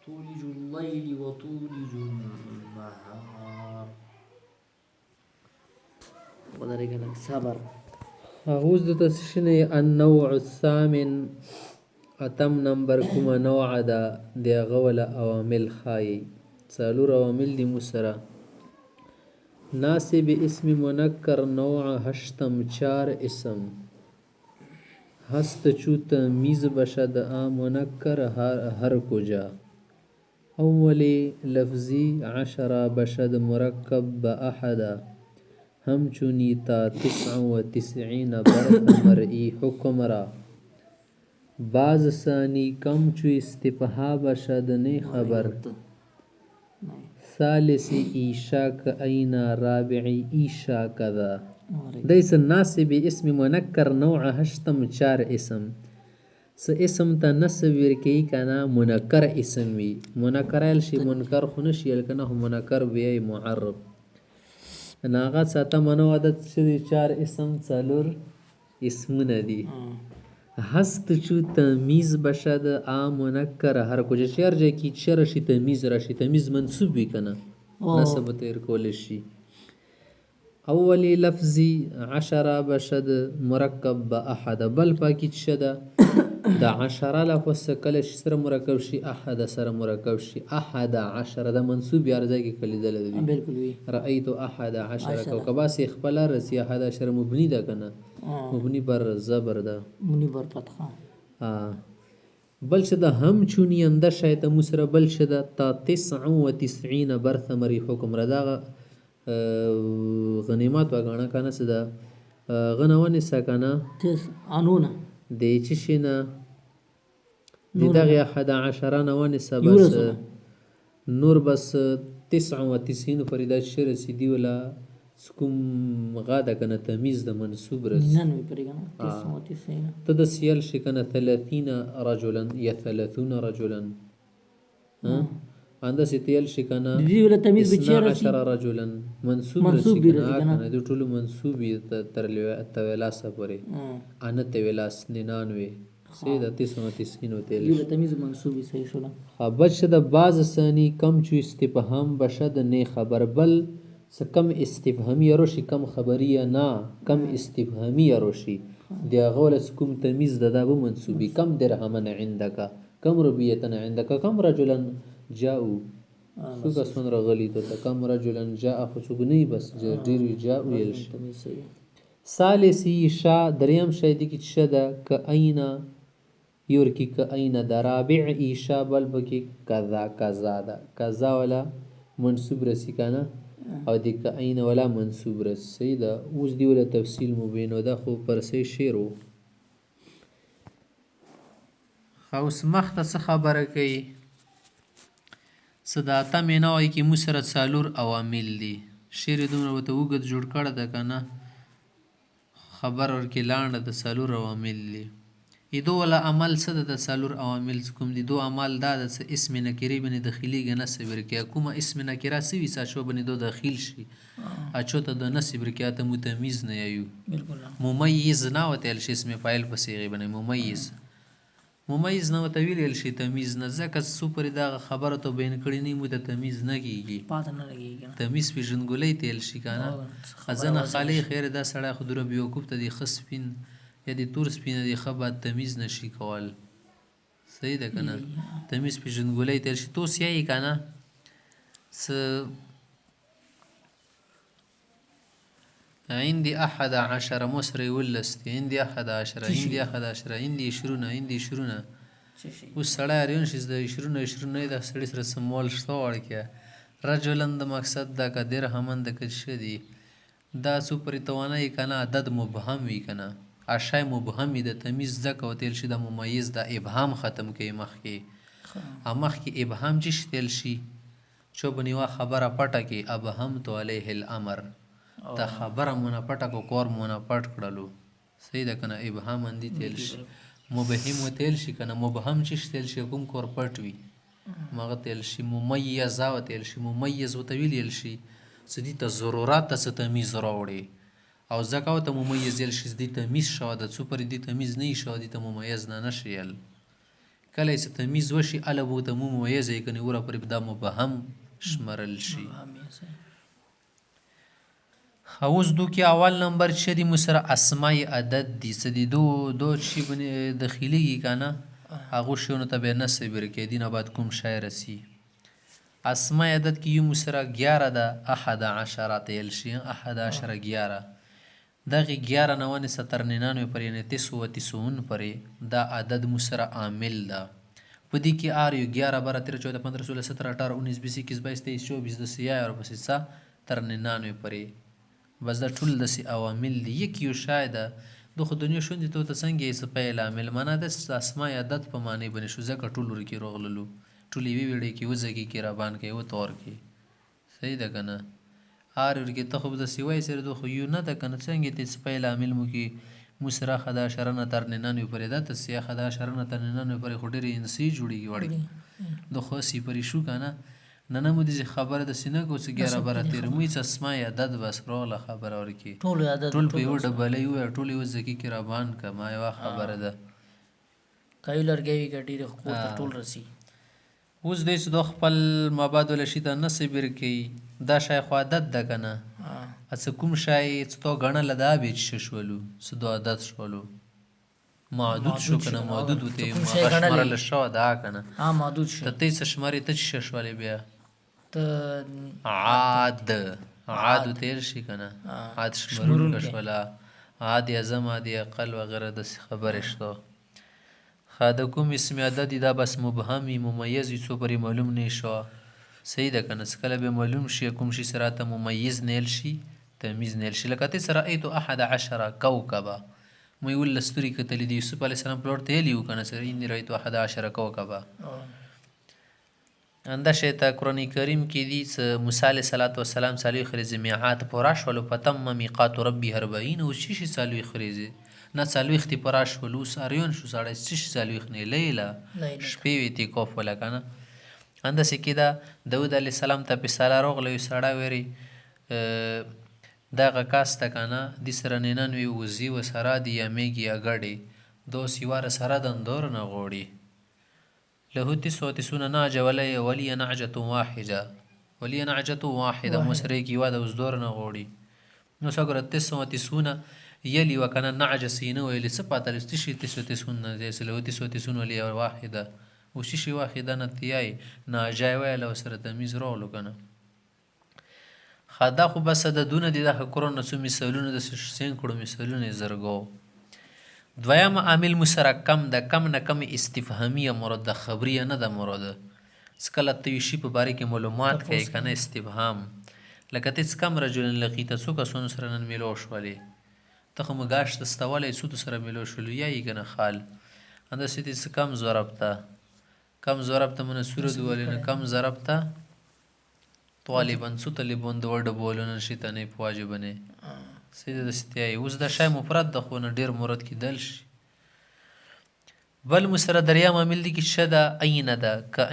تولج الليل وتولج النهار. ودرجة لك صبر. اوس د تسشنه النوع الثامن اتم نمبر کومه نوع ده د غول عوامل خای څلور عوامل دي مسره ناسب اسم منکر نوع هشتم چار اسم هست چو تمیز بشد آ منکر هر کجا اولی لفظی عشرة بشد مرکب با احدا همچونی تا 99 برد مرئی حکم را بعض ثانی کم چو استفها بشد نی خبر ثالثی ایشا کئینا رابعی ایشا کذا دیس ناسب اسم منکر نوع هشتم چار اسم س اسم تا نسب ورکی کنا منکر اسم وی منکر الشی منکر خونشی الکنا منکر وی معرب ناغا ساته منو عدد شدی چار اسم څلور اسمونه دي هست چو تمیز بشد آ منکر هر کجا شعر جای کی چر شي تمیز راشي تمیز منصوب وي کنه نسب تیر کول شي اولی لفظی عشرة بشد مرکب با احد بل پاکی شده دا عشرة لفظ کله سره مرکب شي احد سره مرکب شي احد عشرة دا منصوب یار ځای کې کلی دل دی بالکل وی رأیت احد عشرة کوكبا سی خپل رسی احد عشرة مبنی ده کنه مبنی بر زبر ده مبنی بر فتحه بل شده هم چونی انده شایت مسره بل شده تا 99 برث مری حکم ردا غنیمات وگانا کنه سده غنوانی سکنه انونه دی چشینا دی دغی احد عشرة نوانسه بس نور بس 99 فریدا شر سیدی ولا سکوم غاده کنه تمیز د منصوب رس 99 پریگانا 99 تدسیل شکنه 30 رجلا یا 30 رجلا عنده ستیل شکنه دی ولا تمیز بچیر 12 رجلا منصوب رس کنه دو ټولو منصوب تر تویلاسه پورې ان تویلاس 99 سیده 99 وتیل یو تمیز منصوبی صحیح شولا بچ د باز ثانی کم چو استفهام بشد نه خبر بل س کم استفهامی روشی کم خبریه نه کم استفهامی روشی دی غول کوم تمیز د به منصوبی کم درهمن عندك کم ربیتن عندك کم رجلا جاءوا سو کسون رغلی تو کم رجلا جاء خصوبنی بس ډیر جاءوا یلش ثالثی شا دریم شیدی کی شدا ک اینا یور کی ک اینا درابع ایشا بل بکی کذا کذا دا کذا ولا منصوب رسی کنه او دی ک اینا ولا منصوب رسی دا اوس دی ولا تفصیل مبینو دا خو پر سی شیرو خوس مخته څه خبره کوي صداته مینوي کی مسرت سالور عوامل دي شیر دومره وته وګد جوړ کړه د کنه خبر ورکی لاندې د سالور عوامل دي ایدو ولا عمل څه د سالور عوامل کوم دي دو عمل دا د اسم نکری بنی داخلي غنه صبر کې کومه اسم نکره سوي ساشو بنی دو داخل شي اچو ته د نصبر کې ته متمیز نه یو بالکل ممیز نه وته شي اسم فاعل په صيغه بنی ممیز نه وته ویل شي تمیز نه ځکه سوپر دا خبره ته بین کړی نه مو ته تمیز نه کیږي پات نه لګیږي تمیز په جنګولې تل شي کنه خزانه خالی خیر دا سړی خودره بیوقوف ته دی خصفین یا دی تور سپینه دی خبات تمیز نشي کول صحیح ده کنه تمیز په جنګولې تل شي توس یې کنه س عندي 11 مصري ولستي عندي 11 عندي 11 عندي 20 عندي 20 وسړی ریون شي د 20 د سړی سره سمول شته ورکه رجلن د مقصد دا که درهمن د کښ دی دا سپر توانای کنه عدد مبهم وی کنه اشای مبهمی د تمیز ځکه وتل شي د ممیز د ابهام ختم کوي مخکې ابهام چې شتل شي چو بنیوا خبره پټه کې ابهم تو علیه الامر دا خبره مونږه پټه کو کور مونږه پټ کړلو صحیح ده کنه ابهام اندی تل شي مبهم وتل شي کنه مبهم چې شتل شي کوم کور پټ وی مغه تل شي ممیز او تل شي ممیز وتویل شي سدي ته ضرورت ته تمیز راوړي او ځکه ته ممیز یل شي د تمیز شو د سپر د تمیز نه شو د ممیز نه نشیل کله چې تمیز وشي هله به ورته ممیز یې کنې وره پورې دا مبهم شمرل شي. اوس دو کې اول نمبر چې دی مو سره اسمای عدد دي څه دي دو شي دخیلیږي که نه هغو شیانو ته بیا نصب ورکوي دې نه بعد کوم شی رسي. اسمای عدد کې یو مو سره 11 ده 11 ته ویل شي 11 11 دغې 11 نه ونیسه تر 99 پورې یعنې 399 پورې دا عدد مو سره عامل ده. په دې کې آر یو 11 12 13 14 15 16 17 18 19 20 21 22 23 24 داسې یا ورپسې څه تر 99 پورې بس دا ټول داسې عوامل دي. یک یو شی ده د خو دنیا شوندې ته ورته څنګه یې څه پیل عامل معنا داسې اسمای عدد په معنی باندې شو ځکه ټول ورکې راغللو ټول یوې ویړۍ کې وځګي کې رابان کوي وطور کې صحیح ده که نه آر ورکې ته خو به داسې وایي سره دو خو یو نه ده که نه څنګه ته څه پیل عامل مو کې مو سره 11 نه تر 99 پورې ده ته 11 نه تر 99 پورې خو ډېرې انسي جوړېږي وړې د خو 80 پورې شو که نه نه مو دې خبره داسې نه کوو چې 11 12 13 مو هېڅ اسمای عدد بس راغله خبره ورکې ټول په یوه ډبلۍ ووایه ټول یوه ځګي کې رابان که ما یوه خبره ده کایو لرګی وي که ډېرې کور ته ټول رسي. اوس دی چې دا خپل مابعد الشي ته نصب ورکوي دا شی خو عدد ده که نه څه کوم شی چې تا ګڼله دا بیا چې شولو څه دا عدد شولو محدود شو که نه محدود ورته شمارله شوه ده که نه محدود شو ته ته څه شمارې ته چې شولې بیا ته عاد ورته ویل شي که نه عاد شمرونکه شوله عاد اعظم عاد اقل وغیره داسې خبرې شته. د کوم اسم عدد دا بس مبهم وي ممیز وي څو پورې معلوم نه شو صحیح ده که نه څه کله به معلوم شي کوم شي سره ته ممیز نیل شي تمیز نیل شي لکه ته رأیت 11 کوکبه مو 11 ستوري کتلي دي یوسف علیه السلام پلور ته ویلي وو که نه انی رأیت 11 کوکبه انده شی ته قرآن کریم کې دي څه موسی علیه السلام څلوېښت ورځې میعاد پوره شولو فتم میقات ربي 40 اوس څه شي څلوېښت ورځې نه څلوېښت یې پوره شولو اوس اریون شو سړی څه شي څلوېښت نه لیله شپې وې تیکاف وله که نه همداسې کېده داود علیه السلام ته پیساله راغله یو سړی ویرې دغه کس ته که نه دې سره 99 وزې ورسره دي یا میږي یا ګډې دوس یواره سره دندور نه غواړي له 99 نعجه ولي نعجة واحده مو سره یې یوه ده اوس دور نه غواړي نو څه ګوره 99 یلی و که نه نعجه سینه ویلې څه پاته لري څه شي 99 نه دی له 99 ولي واحده او څه شي واحده نه تیای نعجه یې ویله ورسره تمیز راغلو که نه دا خو بس عددونه دي دا قرآن نه څو مثالونه داسې سینکړو مثالونه یې زرګو. دویم عامل مو سره کم ده کم نه کم استفهامیه مراد ده خبریه نه ده مراده څه کله ته یو شي په باره کې معلومات کوې که نه استفهام لکه ته څه کم رجل لقیته څو کسانو سره نن میلو شولې ته خو مګاش ته ستولی څو سره میلو شولو یا یې که نه خال همداسې دې څه کم ضربته من سوره دولینه کم ضربته طالبا څو طالبان د وډه بولونه شیطانې په واجبه نه سیده داسې تیایي اوس دا شی مفرد ده خو نه ډېر مراد کېدل شي. بل مو سره دریم عامل دی کې شه ده عینه ده که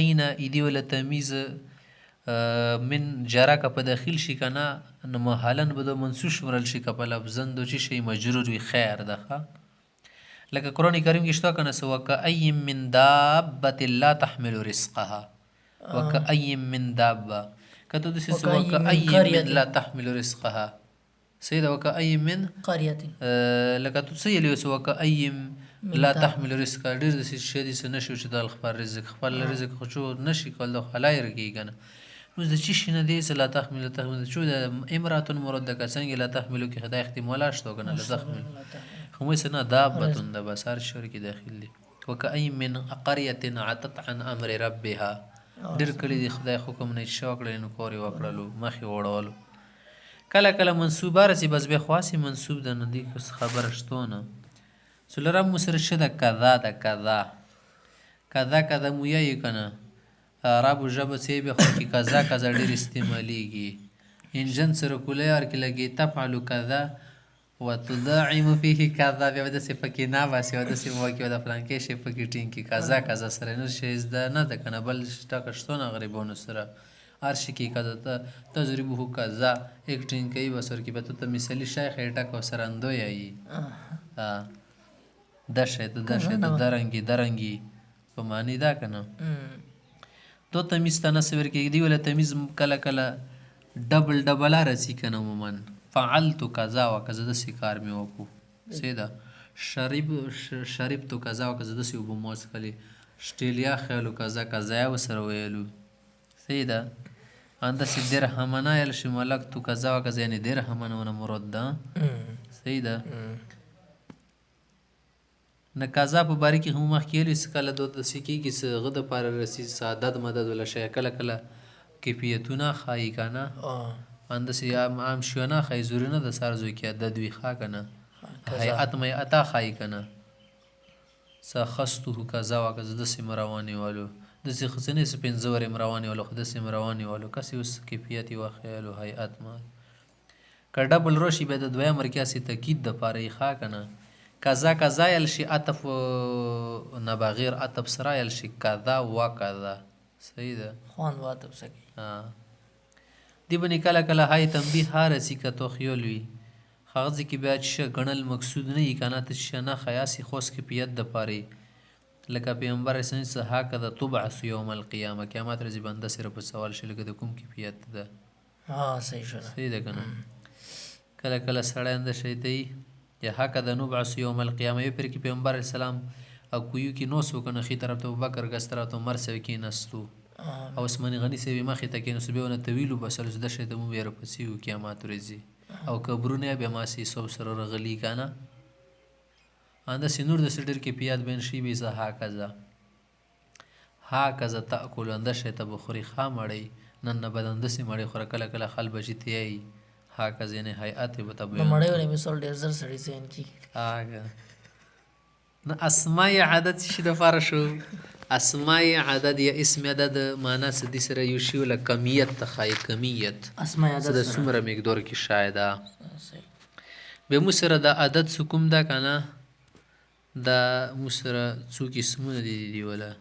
عینه ایدي وله تمیز من جره که په داخل شي که نه نو محالا به د منصوب شمرل شي که په لفظن دو چې شی مجرور وي خیر ده لکه قرآن کریم کې شته که نه څه وکأی من دابة لا تحمل رزقها وکأی من دابه که ته داسې څه وکأی من لا تحمل رزقها صحیح ده وکأی من قریة لکه ته څه یلی اوس وکأی لا تحمل رزقها ډېر داسې شی داسې نه شي چې دا خپل رزق خپل رزق خو چې نه شي کولی دا خو حلای رکېږي که نه اوس د څه شي نه دی چې لا تحمل چې د امراتون مراد ده که څنګه لا تحملو کې خدای احتمالا شته که نه لا تحمل خو موږ نه دابتون ده بس هر شی کې داخل دي. وکأی من قریة عتت عن امر ربها ډېر کلي دي خدای حکم نه چې وکړی نو کار یې وکړلو مخ یې وړولو کله کله منصوبه رسي بس بیا خو هسې منصوب ده نو دې خبره شته نه. څلورم مو سره شه ده کذا ده کذا مو یایي که نه عربو ژبه څه بیا خو کې کذا ډېر استعمالیږي انجن سره کولار کې لګي تفعلو کذا وتداعم فيه کذا بیا به داسې پکې نه باسي او داسې واقع د فلانکې شی پکې ټینګ کړي کذا سره نور شی زده نه ده که نه بل ټاکه شته نه غریبانو سره هر شي کې کذا تضربه کذا ایک ټینګ کوي بس ورکې به ته مثالي شی ښایي ټاکه ورسره اندو یایي دا شی ته درنګي په معنی دا که نه تو تمیز ته نسه ورکېږي ولا تمیز کله کله ډبل راځي که نه عموما فعلتو کذا و کذا داسې کار مې وکړو صحیح ده شربتو کذا و کذا داسې اوبه مو وڅښلې شټیلیا خیالو کذا کذا یې ورسره ویلو صحیح ده همداسې درهمنه یل شي ملکتو کذا و کذا یعنې درهمنه ونه مراد ده صحیح ده نه قضا په باره کې هم مخکې ویلي څه کله داسې کېږي څه هغه دپاره رسي څه عدد مدد ولا شی کله کله کیفیتونه ښایي که نه همداسې عام شیونه ښایي ضروري نه ده سرزو کې عدد وي ښه که نه هیئت میعتا ښایي که نه څه اخذته کذا و کذا داسې م روانېولو داسې خو څه نه څه پنځه ورې م روانېولو خو داسې م روانېولو کسې اوس کیفیت یې وښیلو هیئت ما که ډبل راشي بیا د دویم رکیاسې تاکید دپاره یې ښه که نه کذا کذا یل شي عطف نه بغیر عطف سره یل شي کذا و کذا صحیح ده خوان و عطف سکی دی بنې کله کله های تنبیه ها رسي که تو خیال وي هغه ځای کې بیا چې ګڼل مقصود نه وي که نه ته چې نه خیاسي خوس کیفیت دپاره لکه پیغمبر اسلام څه هکذا تبعث یوم القیامه قیامت ورځې بنده صرف په سوال شي لکه د کوم کیفیت ده صحیح شوه صحیح ده که نه کله کله سړی انده شی ته وي یا هکذا نبعث یوم القیامه یو پیر کې پیغمبر السلام او کویو کې نوس وکنه خې طرف ته ابوبکر ګس طرف ته عمر صاحب کېناستو او عثمان غني صاحب مخې ته کېناستو بیا ونه طویلو بسلو چې دغه شی ته مو بیا راپسې وو قیامت ورځې او قبرونه بیا ماسې سو سره رغلي که نه همداسې نور داسې ډېر کیفیت بیان شوي وي زه هکذا تأکلو انده شی ته به خوري ښه مړی نن نه بد انداسې مړی خوره کله کله خل بچي تیایي هکذا یعنې هیئت به ته بیان د مړی والی مثال ډېر زر سړي ذهن کېږي نه اسمای عدد څه شي دپاره شو اسمای عدد یا اسم عدد معنا څه دي سره یو شي ولا کمیت ته ښایي کمیت اسمای څه عدد د څومره مقدار کې شاید صحیح بیا موږ سره د عدد څه کوم ده که نه دا موږ سره څو قسمونه دي ولا